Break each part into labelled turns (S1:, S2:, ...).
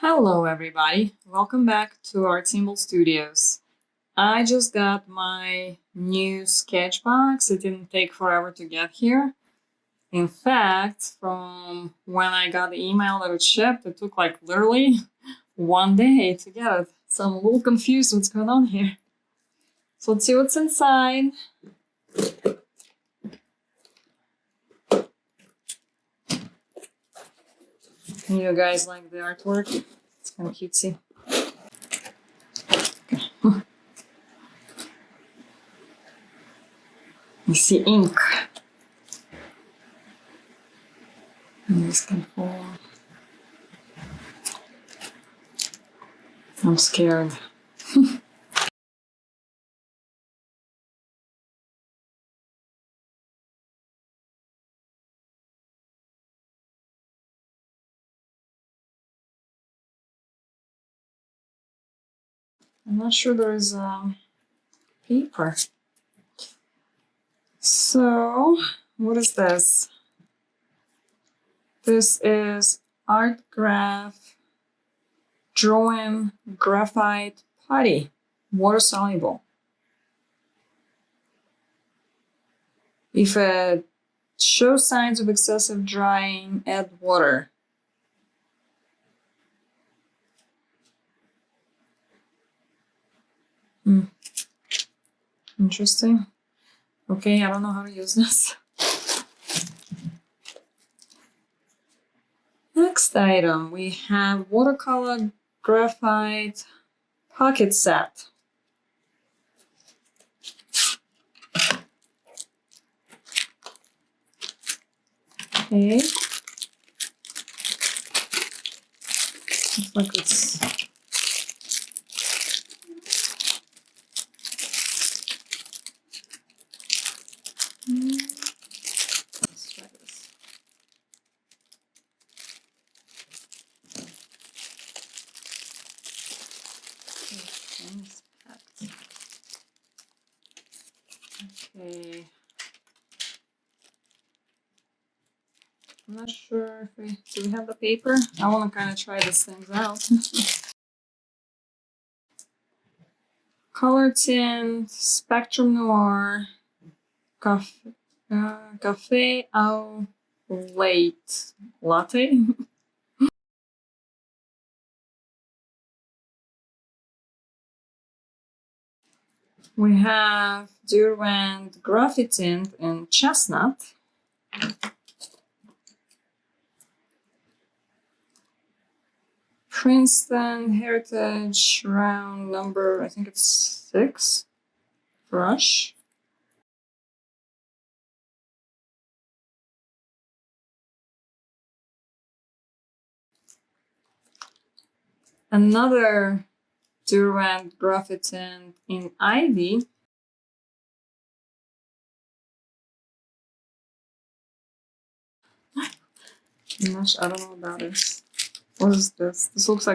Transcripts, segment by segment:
S1: Hello everybody, welcome back to Art Symbol Studios. I just got my new Sketchbox. It didn't take forever to get here. In fact, from when I got the email that it shipped, it took like literally one day to get it. So I'm a little confused what's going on here. So let's see what's inside. You guys like the artwork? It's kind of cutesy. You see ink. And this can fall. I'm scared. I'm not sure there is paper. So, what is this? This is Art Graph Drawing Graphite Putty, water soluble. If it shows signs of excessive drying, add water. Interesting. Okay, I don't know how to use this. Next item, we have watercolor graphite pocket set. Okay. Looks like it's let's try this. Okay. I'm not sure if do we have the paper? I want to kind of try these things out. Color tint, Spectrum Noir, Cafe au late latte. We have Derwent Graphite Tint in Chestnut. Princeton Heritage round number, I think it's 6 brush. Another Derwent Graphite Tint in Ivy. I don't know about this. What is this? This looks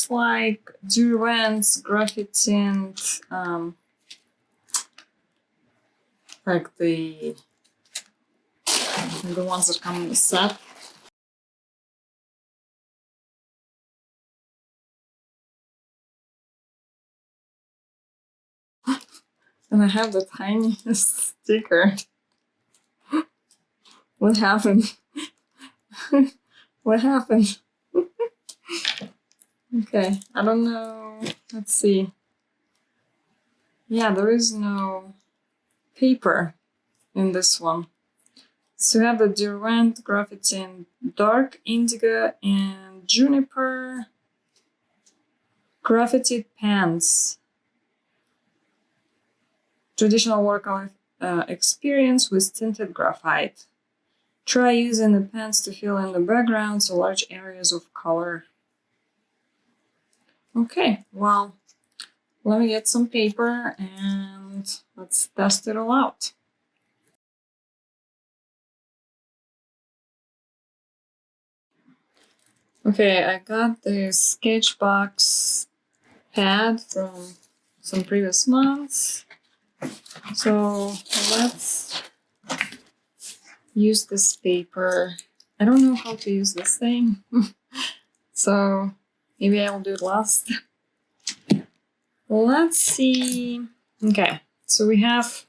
S1: like Derwent's Graphite Tint, like the ones that come in the set. And I have the tiniest sticker. What happened? What happened? Okay, I don't know. Let's see. Yeah, there is no paper in this one. So we have the Derwent Graphite in Dark Indigo and Juniper Graffiti Pens. Traditional watercolor experience with tinted graphite. Try using the pens to fill in the backgrounds or large areas of color. Okay, well, let me get some paper and let's test it all out. Okay, I got the Sketchbox pad from some previous months. So let's use this paper. I don't know how to use this thing. so maybe I'll do it last. Let's see. Okay, so we have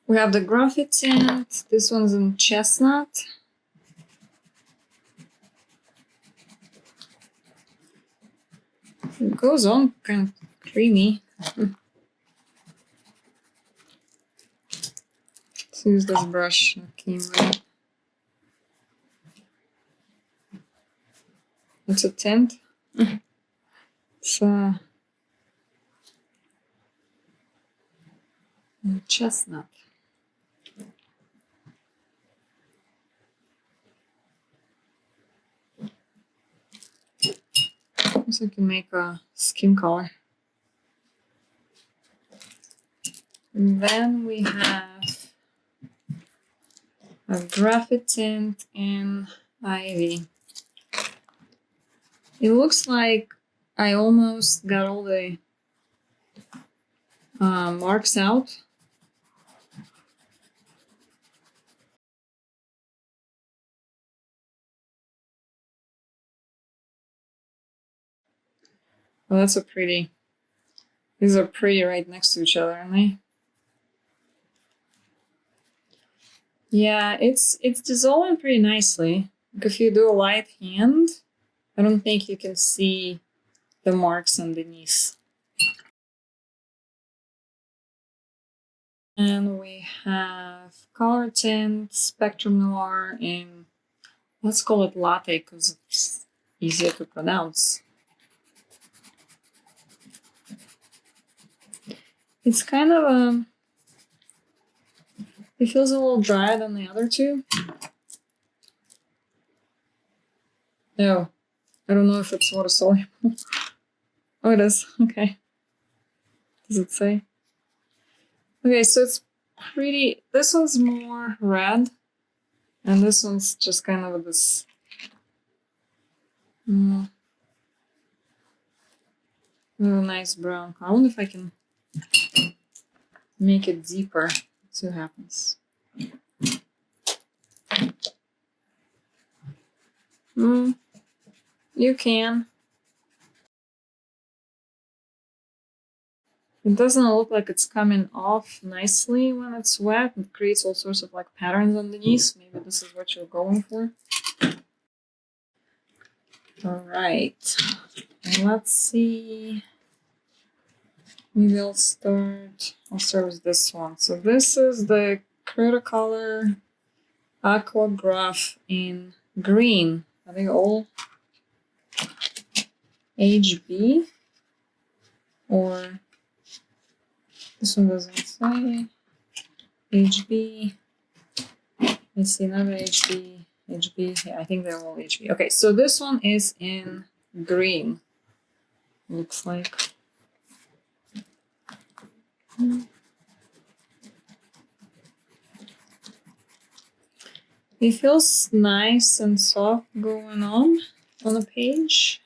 S1: the graphite tint. This one's in chestnut. It goes on kind of creamy. Let's use this brush. Okay, right. It's a tint. It's chestnut. So I can make a skin color. And then we have a graphite tint in ivy. It looks like I almost got all the marks out. Oh, that's a pretty. These are pretty right next to each other, aren't they? Yeah, it's dissolving pretty nicely. Like if you do a light hand, I don't think you can see the marks underneath. And we have color tint, Spectrum Noir, and let's call it latte because it's easier to pronounce. It's kind of a. It feels a little drier than the other two. No, I don't know if it's water soluble. Oh, it is. Okay. Does it say? Okay, so it's pretty. This one's more red, and this one's just kind of this. A nice brown. I wonder if I can make it deeper. Let's see what happens. You can. It doesn't look like it's coming off nicely when it's wet. It creates all sorts of like patterns underneath. Maybe this is what you're going for. All right. Let's see. Maybe I'll start with this one. So this is the Cretacolor Aqua Graph in green. Are they all HB? Or this one doesn't say HB. I see another HB. HB. Yeah, I think they're all HB. Okay, so this one is in green. Looks like. It feels nice and soft going on the page.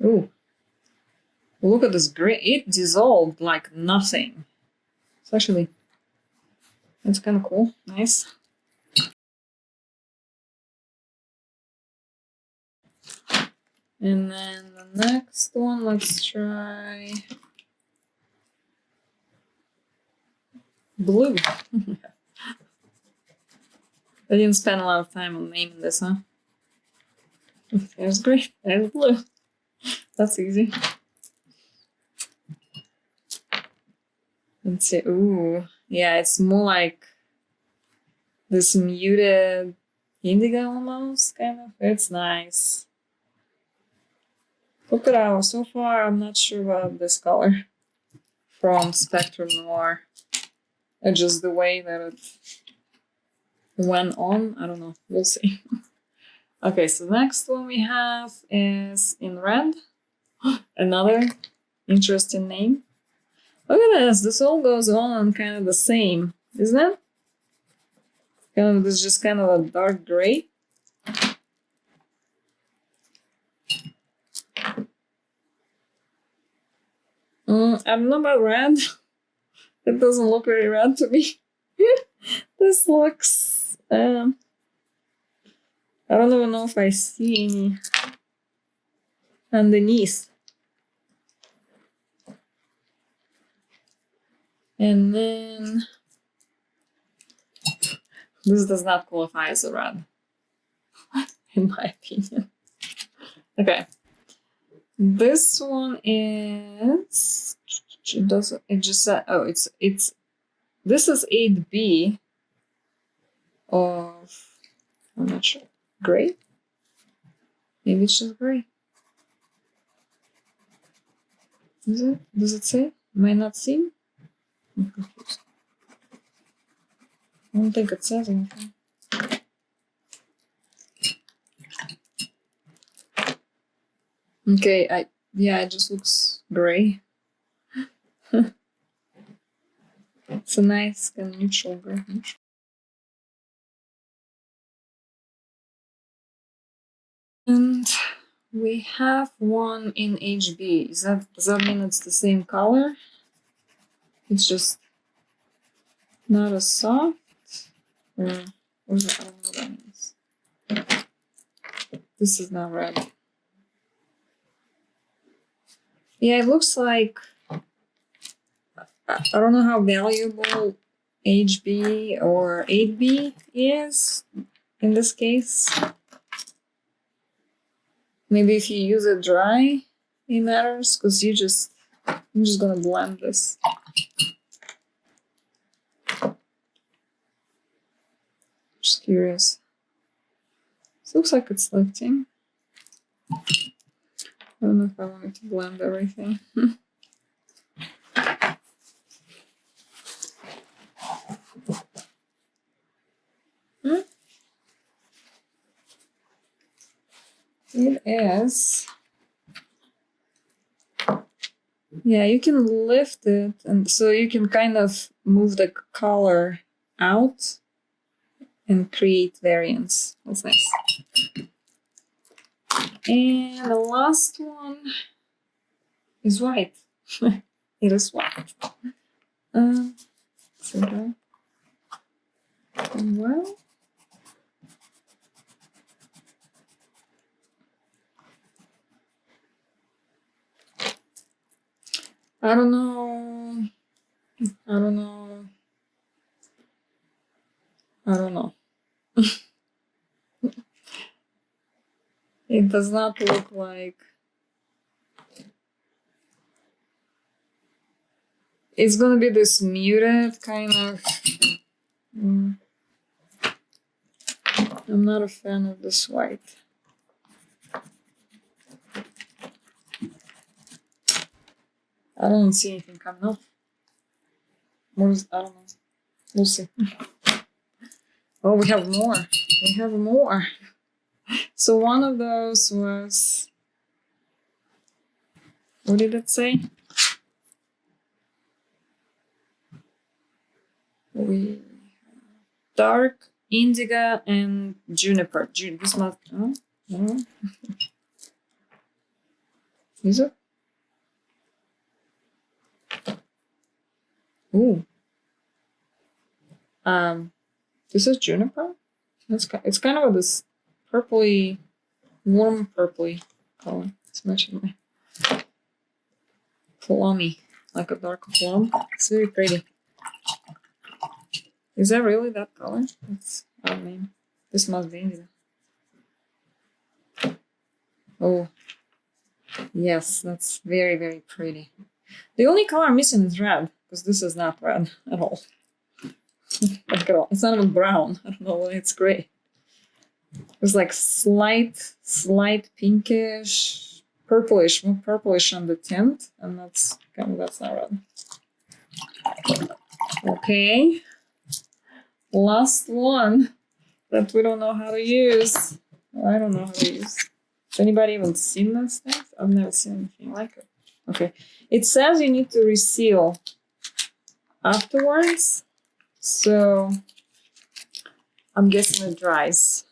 S1: Ooh. Look at this green. It dissolved like nothing. It's kind of cool. Nice. And then the next one, let's try blue. I didn't spend a lot of time on naming this, huh? There's green, there's blue. That's easy. Let's see. Ooh, yeah, it's more like this muted indigo almost, kind of. It's nice. Look at that. So far, I'm not sure about this color from Spectrum Noir. And just the way that it went on, I don't know. We'll see. Okay, so the next one we have is in red. Another interesting name. Look at this. This all goes on kind of the same, isn't it? Kind of, this is just kind of a dark gray. I don't know about red. It doesn't look very red to me. This looks I don't even know if I see any underneath. And then this does not qualify as a red, in my opinion. Okay. This one is it just said it's this is 8B of I'm not sure. Gray? Maybe it's just gray. Is it? Does it say? Might not see? I'm confused. I don't think it says anything. Okay, yeah, it just looks gray. It's a nice kind of neutral gray. And we have one in HB. Does that mean it's the same color? It's just not as soft? Or I don't know what that means. This is not red. Yeah, it looks like I don't know how valuable HB or 8B is in this case. Maybe if you use it dry, it matters because I'm just gonna blend this. Just curious. This looks like it's lifting. I don't know if I wanted to blend everything. It is. Yeah, you can lift it, and so you can kind of move the color out and create variants. That's nice. And the last one is white. It is white. So that. Well. I don't know. It does not look like it's gonna be this muted kind of. I'm not a fan of this white. I don't see anything coming up. I don't know. We'll see. Oh, we have more. We have more. So one of those was, what did it say? Dark indigo and juniper. This must. Oh. Is it? Ooh. This is juniper. It's kind of this purpley, warm purpley color. It's matching my plummy, like a dark plum. It's very pretty. Is that really that color? I mean, this must be indigo. Oh, yes, that's very, very pretty. The only color I'm missing is red, because this is not red at all. Like at all. It's not even brown. I don't know why it's gray. It's like slight pinkish, purplish, more purplish on the tint, and that's not red. Okay. Last one that we don't know how to use. I don't know how to use. Has anybody even seen this thing? I've never seen anything like it. Okay. It says you need to reseal afterwards. So I'm guessing it dries.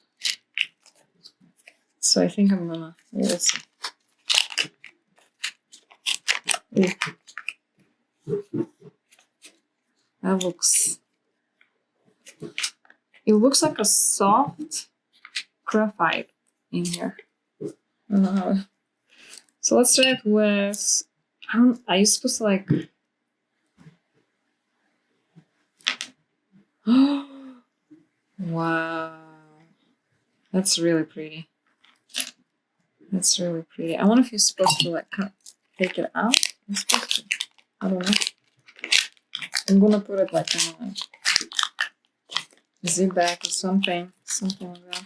S1: So I think I'm gonna use it. That looks It looks like a soft graphite in here. So let's start with, are you supposed to like, wow, that's really pretty. That's really pretty. I wonder if you're supposed to like take it out. I'm supposed to. I don't know. I'm gonna put it like in a zip bag or something like that.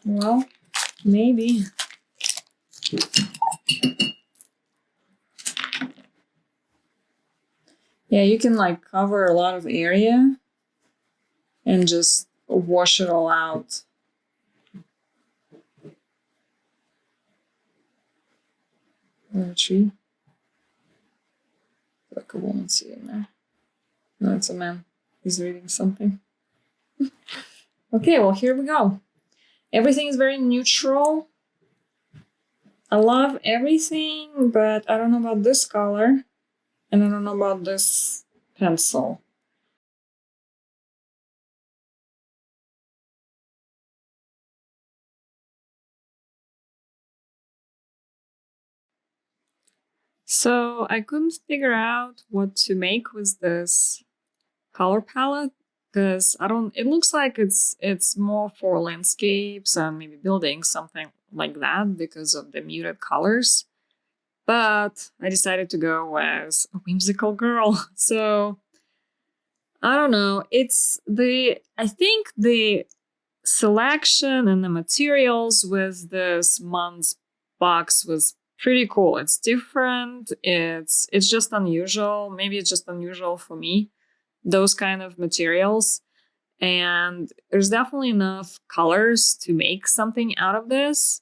S1: Well, maybe. Yeah, you can like cover a lot of area and just wash it all out. A tree. Like a woman sitting there. No, it's a man. He's reading something. Okay, well, here we go. Everything is very neutral. I love everything, but I don't know about this color. And I don't know about this pencil. So I couldn't figure out what to make with this color palette because it looks like it's more for landscapes and maybe buildings, something like that because of the muted colors. But I decided to go with a whimsical girl. So I don't know. I think the selection and the materials with this month's box was pretty cool. It's different. It's just unusual. Maybe it's just unusual for me, those kind of materials. And there's definitely enough colors to make something out of this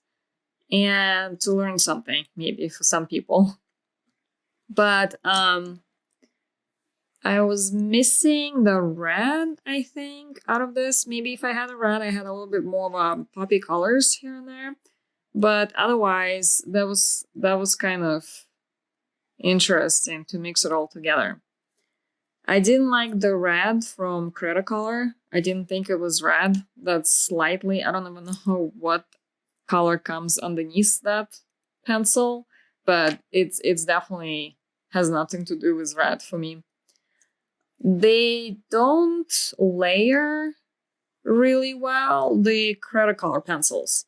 S1: and to learn something, maybe for some people. But I was missing the red, I think, out of this. Maybe if I had a red, I had a little bit more of poppy colors here and there. But otherwise, that was kind of interesting to mix it all together. I didn't like the red from Cretacolor. I didn't think it was red. That's slightly, I don't even know what color comes underneath that pencil, but it's definitely has nothing to do with red for me. They don't layer really well, the Cretacolor pencils.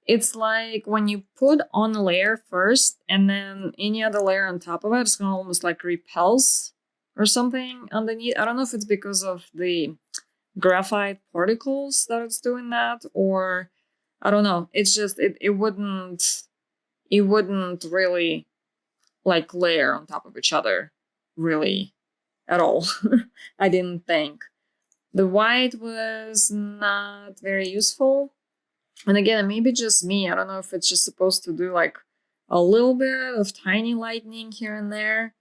S1: It's like when you put on a layer first and then any other layer on top of it, it's gonna almost like repels or something underneath. I don't know if it's because of the graphite particles that it's doing that, or I don't know. It's just it wouldn't really like layer on top of each other really at all. I didn't think. The white was not very useful. And again, maybe just me. I don't know if it's just supposed to do like a little bit of tiny lightning here and there,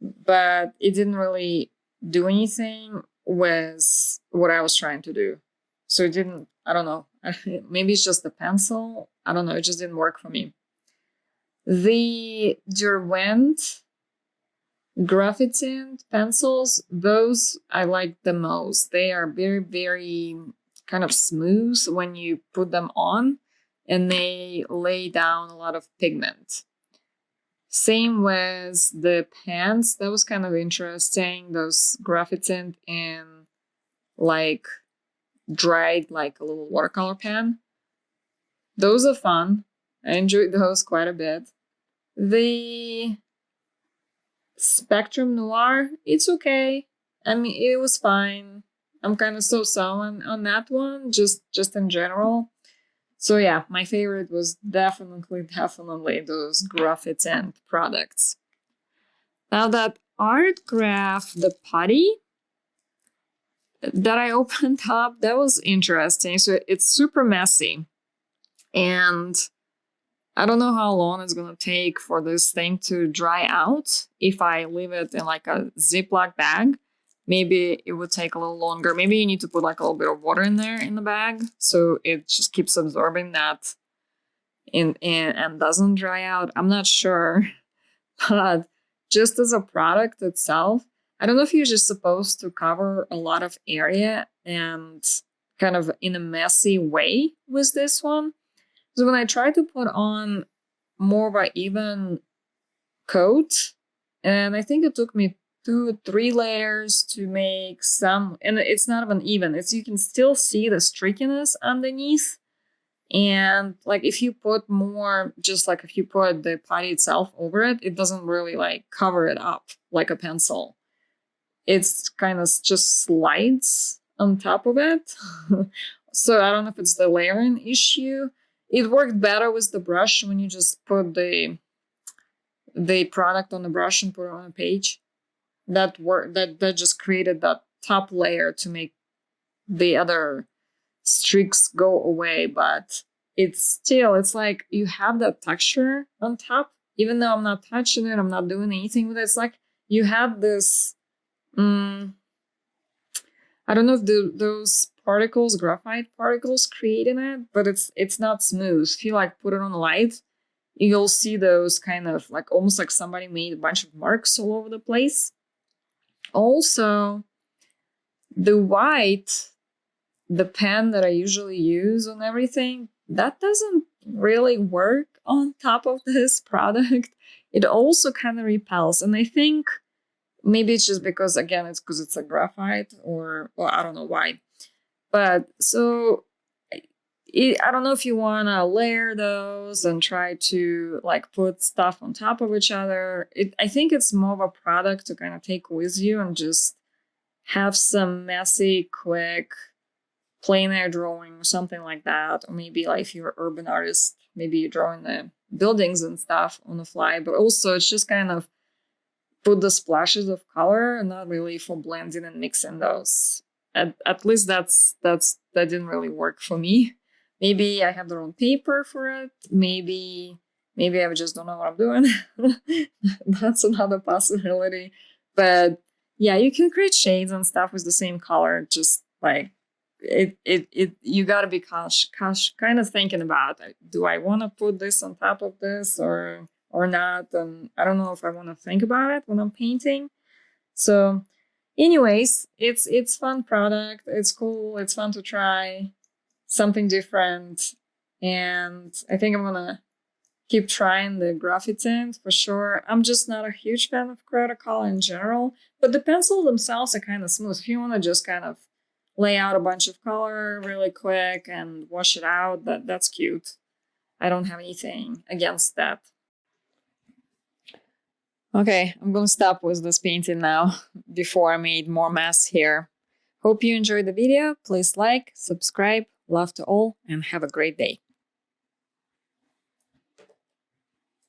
S1: but it didn't really do anything with what I was trying to do. So it didn't, I don't know. Maybe it's just the pencil. I don't know. It just didn't work for me. The Derwent graphite pencils, those I like the most. They are very, very kind of smooth when you put them on, and they lay down a lot of pigment. Same with the pans. That was kind of interesting. Those graphite in like dried like a little watercolor pen. Those are fun. I enjoyed those quite a bit. The Spectrum Noir, it's okay. I mean, it was fine. I'm kind of so-so on that one, just in general. So yeah, my favorite was definitely those graphite and products. Now that art graph, the putty that I opened up, that was interesting. So it's super messy. And I don't know how long it's gonna take for this thing to dry out. If I leave it in like a Ziploc bag, maybe it would take a little longer. Maybe you need to put like a little bit of water in there in the bag so it just keeps absorbing that and doesn't dry out. I'm not sure, but just as a product itself, I don't know if you're just supposed to cover a lot of area and kind of in a messy way with this one. So when I try to put on more of an even coat, and I think it took me 2-3 layers to make some, and it's not even even, it's, you can still see the streakiness underneath. And like if you put more, just like if you put the putty itself over it, it doesn't really like cover it up like a pencil. It's kind of just slides on top of it. So I don't know if it's the layering issue. It worked better with the brush when you just put the product on the brush and put it on a page. That just created that top layer to make the other streaks go away, but it's like you have that texture on top, even though I'm not touching it, I'm not doing anything with it. It's like you have this, I don't know if those particles, graphite particles, creating it, but it's not smooth. If you like put it on light, you'll see those kind of like almost like somebody made a bunch of marks all over the place. Also, the white, the pen that I usually use on everything, that doesn't really work on top of this product. It also kind of repels. And I think maybe it's just because, again, it's because it's a graphite, or I don't know why. But so I don't know if you want to layer those and try to like put stuff on top of each other. I think it's more of a product to kind of take with you and just have some messy, quick, plein air drawing or something like that. Or maybe like if you're an urban artist, maybe you're drawing the buildings and stuff on the fly. But also it's just kind of put the splashes of color and not really for blending and mixing those. At least that didn't really work for me. Maybe I have the wrong paper for it. Maybe I just don't know what I'm doing. That's another possibility. But yeah, you can create shades and stuff with the same color. Just like it you gotta be kind of thinking about it. Do I want to put this on top of this or not? And I don't know if I want to think about it when I'm painting. So anyways, it's fun product. It's cool. It's fun to try something different. And I think I'm gonna keep trying the graphite tint for sure. I'm just not a huge fan of color in general, but the pencils themselves are kind of smooth. If you want to just kind of lay out a bunch of color really quick and wash it out, that's cute. I don't have anything against that. Okay, I'm gonna stop with this painting now before I made more mess here. Hope you enjoyed the video. Please like, subscribe, love to all, and have a great day.